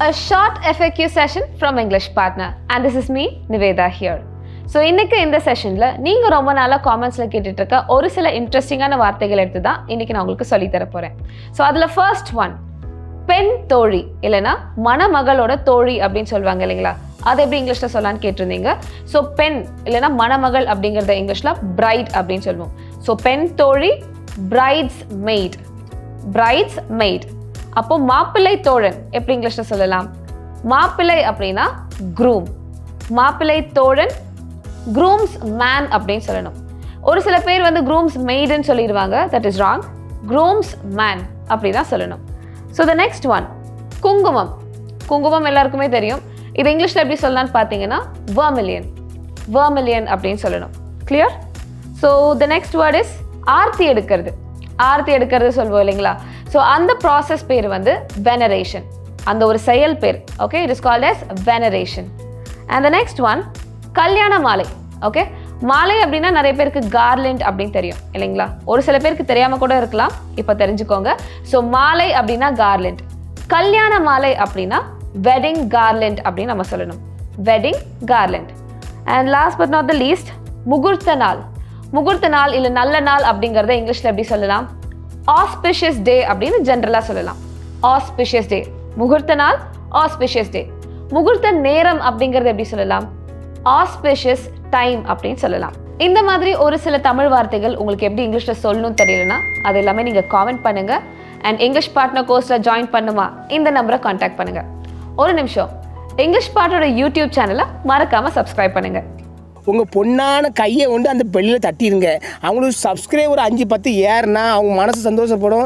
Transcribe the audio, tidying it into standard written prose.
a short FAQ session from Englishpartner, and this is me, Niveda here. So இன்றைக்கி இந்த செஷனில் நீங்கள் ரொம்ப நாளாக காமெண்ட்ஸில் கேட்டுட்ருக்க ஒரு சில இன்ட்ரெஸ்டிங்கான வார்த்தைகள் எடுத்து தான் இன்றைக்கி நான் உங்களுக்கு சொல்லித்தர போகிறேன். ஸோ அதில் ஃபர்ஸ்ட் ஒன், பெண் தோழி இல்லைனா மணமகளோட தோழி அப்படின்னு சொல்லுவாங்க இல்லைங்களா, அதை எப்படி இங்கிலீஷில் சொல்லலான்னு கேட்டிருந்தீங்க. ஸோ பெண் இல்லைனா மணமகள் அப்படிங்கிறத இங்கிலீஷில் பிரைட் அப்படின்னு சொல்லுவோம். ஸோ பெண் தோழி, பிரைட்ஸ் மெய்ட். Brides made. அப்போ மாப்பிள்ளை தோழன் எப்படி இங்கிலீஷில் சொல்லலாம்? மாப்பிள்ளை அப்படின்னா க்ரூம். மாப்பிள்ளை தோழன் க்ரூம்ஸ் மேன் அப்படின்னு சொல்லணும். ஒரு சில பேர் வந்து க்ரூம்ஸ் மெய்டுன்னு சொல்லிடுவாங்க. That is wrong. Grooms man அப்படி தான் சொல்லணும். ஸோ த நெக்ஸ்ட் ஒன், குங்குமம். குங்குமம் எல்லாருக்குமே தெரியும். இது இங்கிலீஷில் எப்படி சொல்லலான்னு பார்த்தீங்கன்னா வெர்மிலியன். வெர்மிலியன் அப்படின்னு சொல்லணும். Clear? So the next word is aarti எடுக்கிறது. ஆர்த்தி எடுக்கிறது சொல்வோம் இல்லைங்களா. ஸோ அந்த ப்ராசஸ் பேர் வந்து வெனரேஷன். அந்த ஒரு செயல் பேர். Okay, it is called as veneration. And the next one, கல்யாண மாலை. ஓகே, மாலை அப்படின்னா நிறைய பேருக்கு கார்லண்ட் அப்படின்னு தெரியும் இல்லைங்களா. ஒரு சில பேருக்கு தெரியாமல் கூட இருக்கலாம், இப்போ தெரிஞ்சுக்கோங்க. ஸோ மாலை அப்படின்னா கார்லண்ட், கல்யாண மாலை அப்படின்னா வெட்டிங் கார்லண்ட் அப்படின்னு நம்ம சொல்லணும். Wedding garland. And last but not the least, முகூர்த்த நாள். முகூர்த்த நாள் இல்லை நல்ல நாள் அப்படிங்கிறத இங்கிலீஷில் எப்படி சொல்லலாம்? ஆஸ்பிஷியஸ் டே அப்படின்னு ஜென்ரலாக சொல்லலாம். ஆஸ்பிஷியஸ் டே. முகூர்த்த நாள், ஆஸ்பிஷியஸ் டே. முகூர்த்த நேரம் அப்படிங்கிறது எப்படி சொல்லலாம்? ஆஸ்பிஷியஸ் டைம் அப்படின்னு சொல்லலாம். இந்த மாதிரி ஒரு சில தமிழ் வார்த்தைகள் உங்களுக்கு எப்படி இங்கிலீஷில் சொல்லணும்னு தெரியலனா அது எல்லாமே நீங்கள் காமெண்ட் பண்ணுங்கள். அண்ட் இங்கிலீஷ் பார்ட்னர் கோர்ஸில் ஜாயின் பண்ணுமா இந்த நம்பரை காண்டாக்ட் பண்ணுங்கள். ஒரு நிமிஷம், இங்கிலீஷ் பார்ட்னரோட யூடியூப் சேனலை மறக்காமல் சப்ஸ்கிரைப் பண்ணுங்கள். உங்கள் பொண்ணான கையை கொண்டு அந்த பெல்லில் தட்டிடுங்க. அவங்களுக்கு சப்ஸ்கிரைபர் 5-10 ஏறுனா அவங்க மனசு சந்தோஷப்படும்.